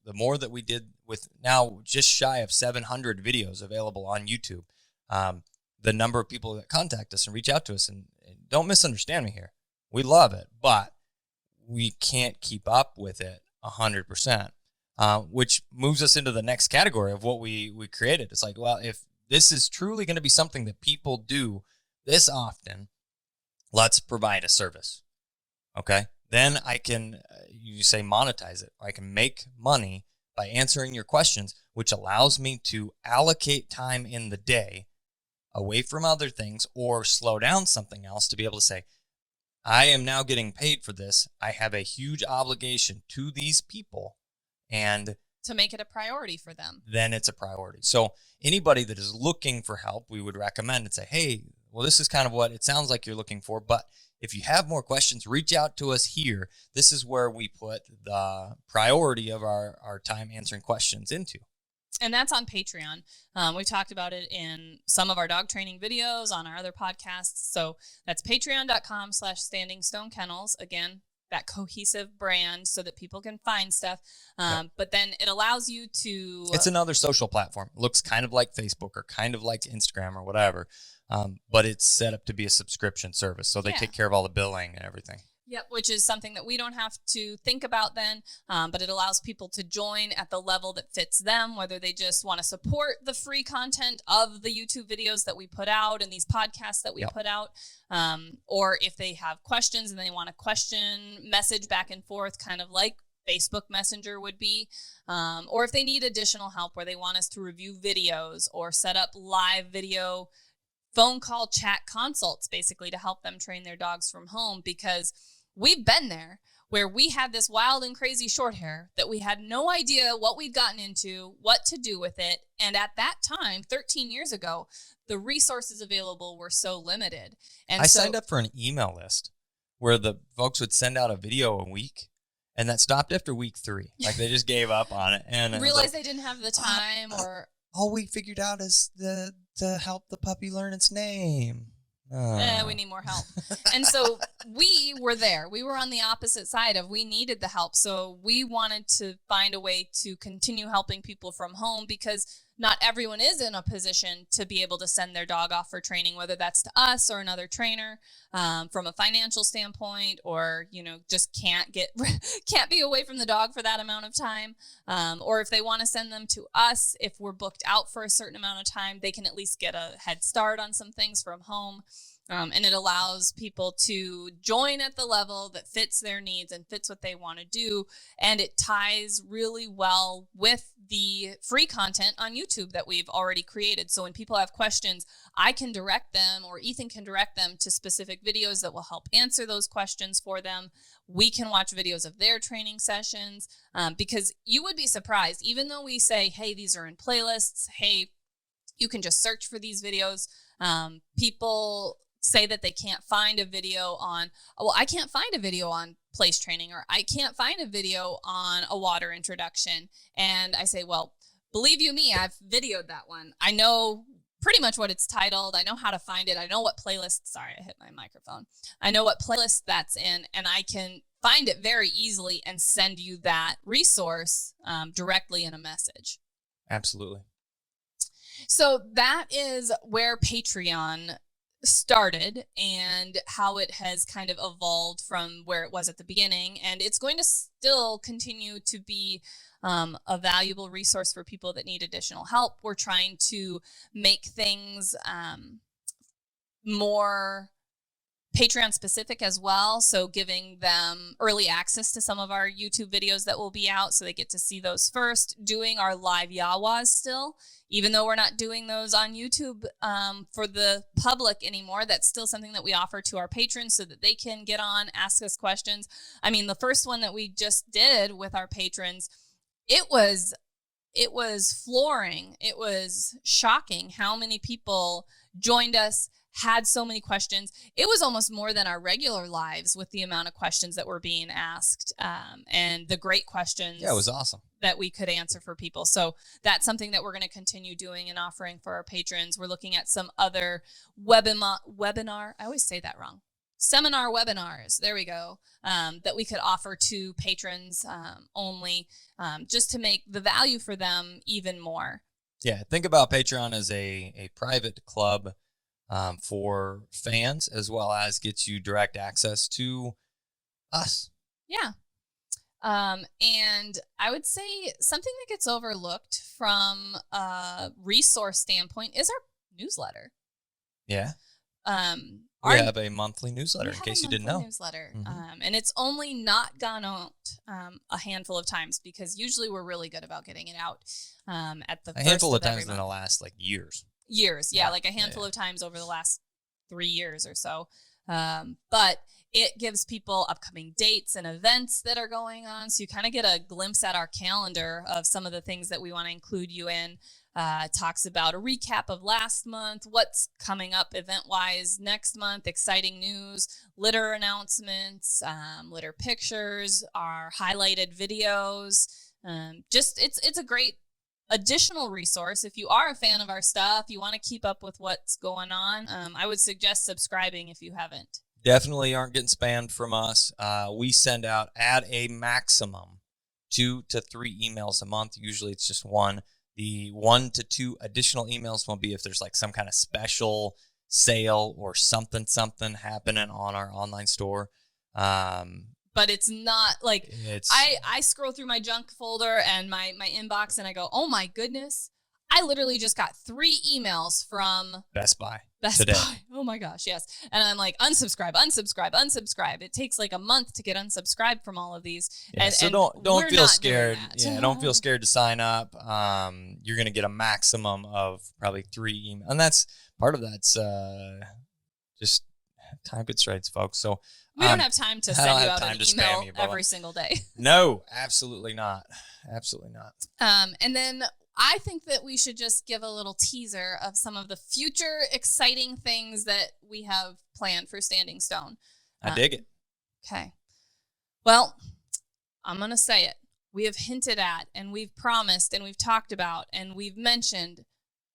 The more that we did with now just shy of 700 videos available on YouTube, the number of people that contact us and reach out to us, and don't misunderstand me here. We love it, but we can't keep up with it 100%, which moves us into the next category of what we created. It's like, well, if this is truly going to be something that people do this often, let's provide a service. Okay. Then I can, you say monetize it. I can make money by answering your questions, which allows me to allocate time in the day away from other things or slow down something else to be able to say, I am now getting paid for this. I have a huge obligation to these people, and to make it a priority for them. Then it's a priority. So anybody that is looking for help, we would recommend and say, hey, well, this is kind of what it sounds like you're looking for, but if you have more questions, reach out to us here. This is where we put the priority of our time answering questions into. And that's on Patreon. We talked about it in some of our dog training videos on our other podcasts. So that's patreon.com/Standing Stone Kennels. Again, that cohesive brand so that people can find stuff. But then it allows you to... It's another social platform. It looks kind of like Facebook or kind of like Instagram or whatever. But it's set up to be a subscription service. So they take care of all the billing and everything. Yep, which is something that we don't have to think about then, but it allows people to join at the level that fits them, whether they just want to support the free content of the YouTube videos that we put out and these podcasts that we put out, or if they have questions and they want a question message back and forth, kind of like Facebook Messenger would be, or if they need additional help where they want us to review videos or set up live video phone call chat consults, basically to help them train their dogs from home, because we've been there where we had this wild and crazy short hair that we had no idea what we'd gotten into, what to do with it. And at that time, 13 years ago, the resources available were so limited. And I signed up for an email list where the folks would send out a video a week, and that stopped after week 3. Like they just gave up on it and realized they didn't have the time or all we figured out is to help the puppy learn its name. We need more help. And so we were there. We were on the opposite side of we needed the help. So we wanted to find a way to continue helping people from home, because not everyone is in a position to be able to send their dog off for training, whether that's to us or another trainer, from a financial standpoint, or, just can't be away from the dog for that amount of time. Or if they want to send them to us, if we're booked out for a certain amount of time, they can at least get a head start on some things from home. And it allows people to join at the level that fits their needs and fits what they want to do. And it ties really well with the free content on YouTube that we've already created. So when people have questions, I can direct them, or Ethan can direct them to specific videos that will help answer those questions for them. We can watch videos of their training sessions, because you would be surprised, even though we say, hey, these are in playlists, hey, you can just search for these videos. People say that they can't find a video on, I can't find a video on place training, or I can't find a video on a water introduction. And I say, well, believe you me, I've videoed that one. I know pretty much what it's titled. I know how to find it. I know what playlist, sorry, I hit my microphone. I know what playlist that's in, and I can find it very easily and send you that resource directly in a message. Absolutely. So that is where Patreon started and how it has kind of evolved from where it was at the beginning. And it's going to still continue to be a valuable resource for people that need additional help. We're trying to make things more Patreon specific as well. So giving them early access to some of our YouTube videos that will be out, so they get to see those first. Doing our live YAWAs still, even though we're not doing those on YouTube for the public anymore. That's still something that we offer to our patrons so that they can get on, ask us questions. I mean, the first one that we just did with our patrons, it was flooring. It was shocking how many people joined us, had so many questions. It was almost more than our regular lives with the amount of questions that were being asked, and the great questions. Yeah, it was awesome that we could answer for people. So that's something that we're going to continue doing and offering for our patrons. We're looking at some other webinar. I always say that wrong. Seminar webinars. There we go. That we could offer to patrons only, just to make the value for them even more. Yeah. Think about Patreon as a private club for fans, as well as gets you direct access to us. Yeah. And I would say something that gets overlooked from a resource standpoint is our newsletter. Yeah. We have a monthly newsletter, in case you didn't know. Newsletter. Mm-hmm. And it's only not gone out a handful of times, because usually we're really good about getting it out at the a handful of times in the last years. Yeah, like a handful of times over the last 3 years or so. But it gives people upcoming dates and events that are going on. So you kind of get a glimpse at our calendar of some of the things that we want to include you in. Talks about a recap of last month, what's coming up event-wise next month, exciting news, litter announcements, litter pictures, our highlighted videos. It's a great additional resource. If you are a fan of our stuff, you want to keep up with what's going on, I would suggest subscribing if you haven't. Definitely aren't getting spammed from us. We send out at a maximum 2 to 3 emails a month. Usually it's just one. The 1 to 2 additional emails will be if there's some kind of special sale or something happening on our online store. But it's not I scroll through my junk folder and my inbox, and I go, oh my goodness, I literally just got 3 emails from Best Buy Best today. Buy. Oh my gosh, yes. And I'm like, unsubscribe, unsubscribe, unsubscribe. It takes like a month to get unsubscribed from all of these. Yeah, and, so and don't we're feel not scared. doing that. Yeah, don't feel scared to sign up. You're gonna get a maximum of probably 3 emails, and that's part of that's just time constraints, folks. So we don't have time to send you out an email every single day. No, absolutely not. Absolutely not. And then I think that we should just give a little teaser of some of the future exciting things that we have planned for Standing Stone. I dig it. Okay. Well, I'm going to say it. We have hinted at, and we've promised, and we've talked about, and we've mentioned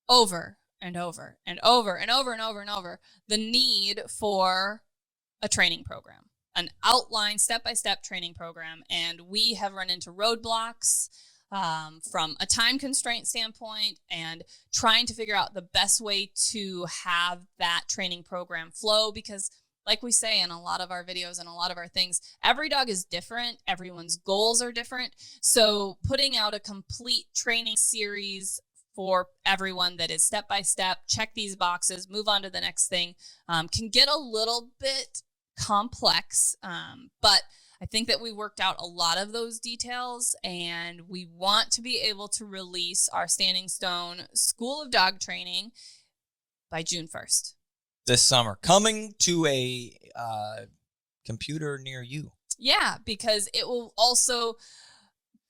over and over and over and over and over and over the need for a training program, an outline step-by-step training program. And we have run into roadblocks from a time constraint standpoint and trying to figure out the best way to have that training program flow, because like we say in a lot of our videos and a lot of our things, every dog is different. Everyone's goals are different. So putting out a complete training series for everyone that is step-by-step, check these boxes, move on to the next thing, can get a little bit complex, but I think that we worked out a lot of those details, and we want to be able to release our Standing Stone School of Dog Training by June 1st. This summer, coming to a computer near you. Yeah, because it will also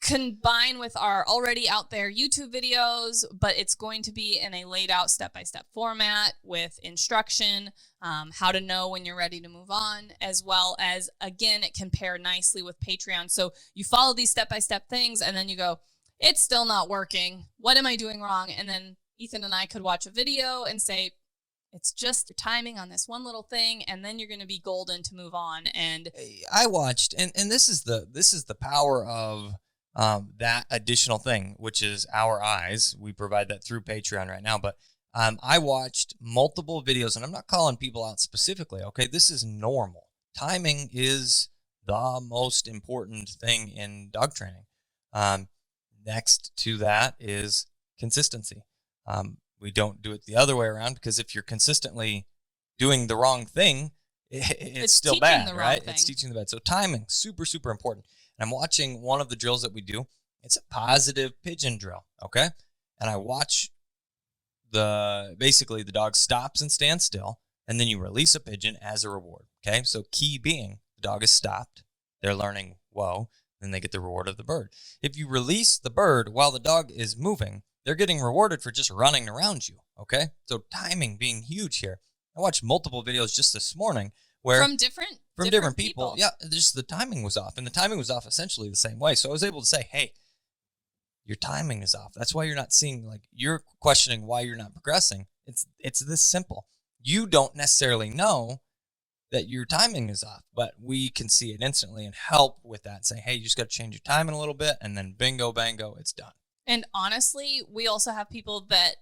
combine with our already out there YouTube videos, but it's going to be in a laid out step-by-step format with instruction, how to know when you're ready to move on, as well as, again, it can pair nicely with Patreon. So you follow these step-by-step things and then you go, it's still not working. What am I doing wrong? And then Ethan and I could watch a video and say, it's just your timing on this one little thing, and then you're going to be golden to move on. And I watched, and this is the power of that additional thing, which is our eyes. We provide that through Patreon right now, but I watched multiple videos, and I'm not calling people out specifically, okay? This is normal. Timing is the most important thing in dog training. Next to that is consistency. We don't do it the other way around, because if you're consistently doing the wrong thing, it's still bad, right? It's teaching the bad. So timing, super, super important. And I'm watching one of the drills that we do. It's a positive pigeon drill, okay? And I watch basically the dog stops and stands still, and then you release a pigeon as a reward, okay? So key being, the dog is stopped. They're learning, whoa, then they get the reward of the bird. If you release the bird while the dog is moving, they're getting rewarded for just running around you, okay? So timing being huge here. I watched multiple videos just this morning where from different people. Yeah, just the timing was off, and the timing was off essentially the same way. So I was able to say, hey, your timing is off. That's why you're not seeing, like, you're questioning why you're not progressing. It's this simple. You don't necessarily know that your timing is off, but we can see it instantly and help with that. Say, hey, you just got to change your timing a little bit, and then bingo, bango, it's done. And honestly, we also have people that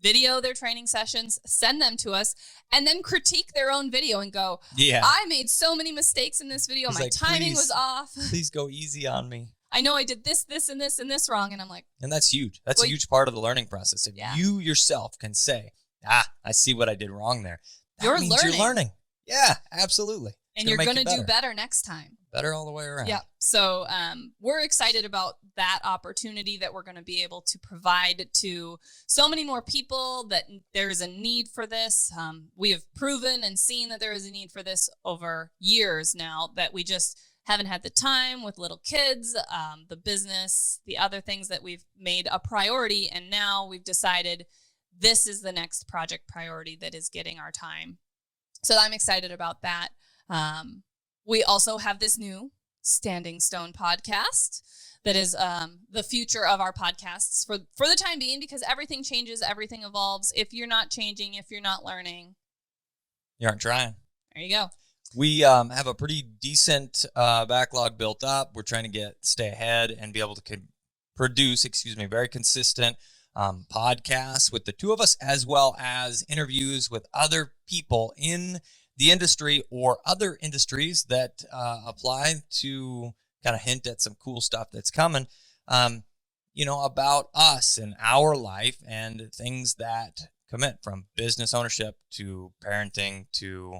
video their training sessions, send them to us, and then critique their own video and go, yeah, I made so many mistakes in this video. My timing was off. Please go easy on me. I know I did this, and this, and this wrong. And I'm like, and that's huge. That's a huge part of the learning process. If you yourself can say, I see what I did wrong there. That means you're learning. Yeah, absolutely. And you're going to do better next time. Better all the way around. Yeah. So we're excited about that opportunity that we're going to be able to provide to so many more people, that there's a need for this. We have proven and seen that there is a need for this over years now, that we just haven't had the time with little kids, the business, the other things that we've made a priority. And now we've decided this is the next project priority that is getting our time. So I'm excited about that. We also have this new Standing Stone podcast that is the future of our podcasts for the time being, because everything changes, everything evolves. If you're not changing, if you're not learning, you aren't trying. There you go. We have a pretty decent backlog built up. We're trying to stay ahead and be able to produce, very consistent podcasts with the two of us, as well as interviews with other people in the industry or other industries that apply to kind of hint at some cool stuff that's coming. about us and our life and things that commit from business ownership to parenting to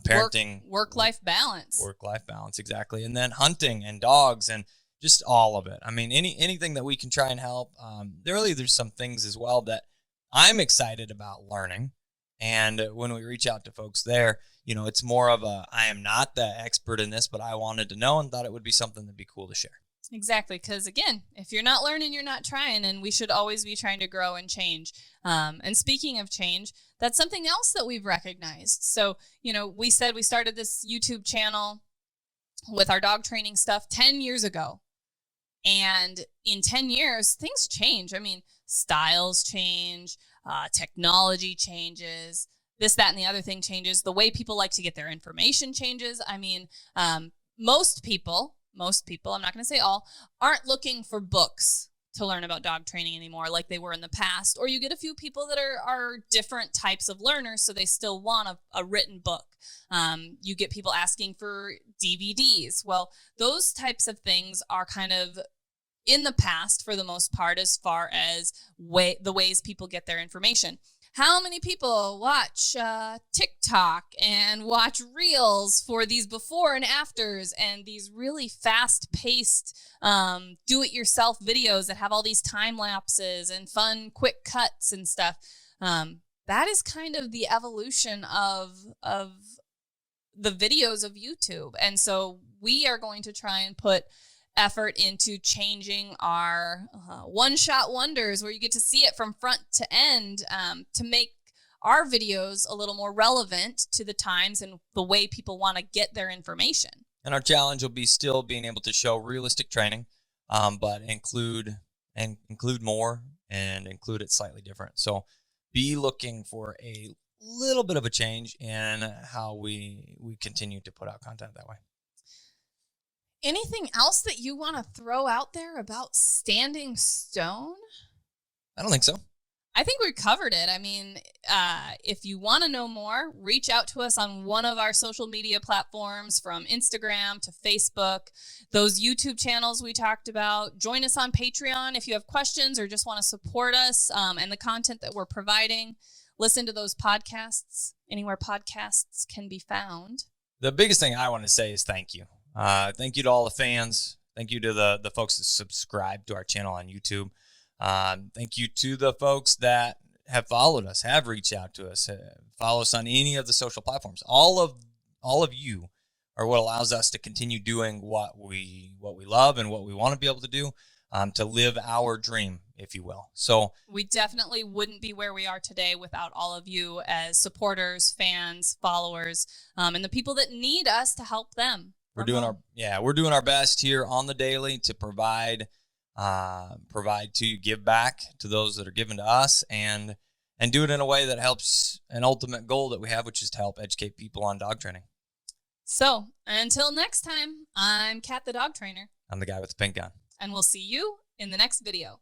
parenting. Work-life balance. Work-life balance, exactly. And then hunting and dogs and just all of it. I mean, anything that we can try and help. There's some things as well that I'm excited about learning. And when we reach out to folks there, it's more of I am not the expert in this, but I wanted to know and thought it would be something that'd be cool to share. Exactly. Because again, if you're not learning, you're not trying, and we should always be trying to grow and change. And speaking of change, that's something else that we've recognized. So, we said we started this YouTube channel with our dog training stuff 10 years ago. And in 10 years, things change. I mean, styles change, technology changes, this, that, and the other thing changes. The way people like to get their information changes. I mean, most people, I'm not going to say all, aren't looking for books to learn about dog training anymore like they were in the past. Or you get a few people that are different types of learners, so they still want a written book. You get people asking for DVDs. Well, those types of things are kind of in the past for the most part as far as the ways people get their information. How many people watch TikTok and watch Reels for these before and afters and these really fast-paced do-it-yourself videos that have all these time lapses and fun quick cuts and stuff? That is kind of the evolution of the videos of YouTube. And so we are going to try and put effort into changing our one-shot wonders where you get to see it from front to end to make our videos a little more relevant to the times and the way people want to get their information. And our challenge will be still being able to show realistic training, but include more and include it slightly different. So be looking for a little bit of a change in how we continue to put out content that way. Anything else that you want to throw out there about Standing Stone? I don't think so. I think we covered it. I mean, if you want to know more, reach out to us on one of our social media platforms, from Instagram to Facebook, those YouTube channels we talked about. Join us on Patreon if you have questions or just want to support us and the content that we're providing. Listen to those podcasts anywhere podcasts can be found. The biggest thing I want to say is thank you. Thank you to all the fans. Thank you to the folks that subscribe to our channel on YouTube. Thank you to the folks that have followed us, have reached out to us, follow us on any of the social platforms. All of you are what allows us to continue doing what we love and what we want to be able to do, to live our dream, if you will. So we definitely wouldn't be where we are today without all of you as supporters, fans, followers, and the people that need us to help them. We're doing our best here on the daily to provide to give back to those that are given to us, and do it in a way that helps an ultimate goal that we have, which is to help educate people on dog training. So until next time, I'm Kat the dog trainer. I'm the guy with the pink gun. And we'll see you in the next video.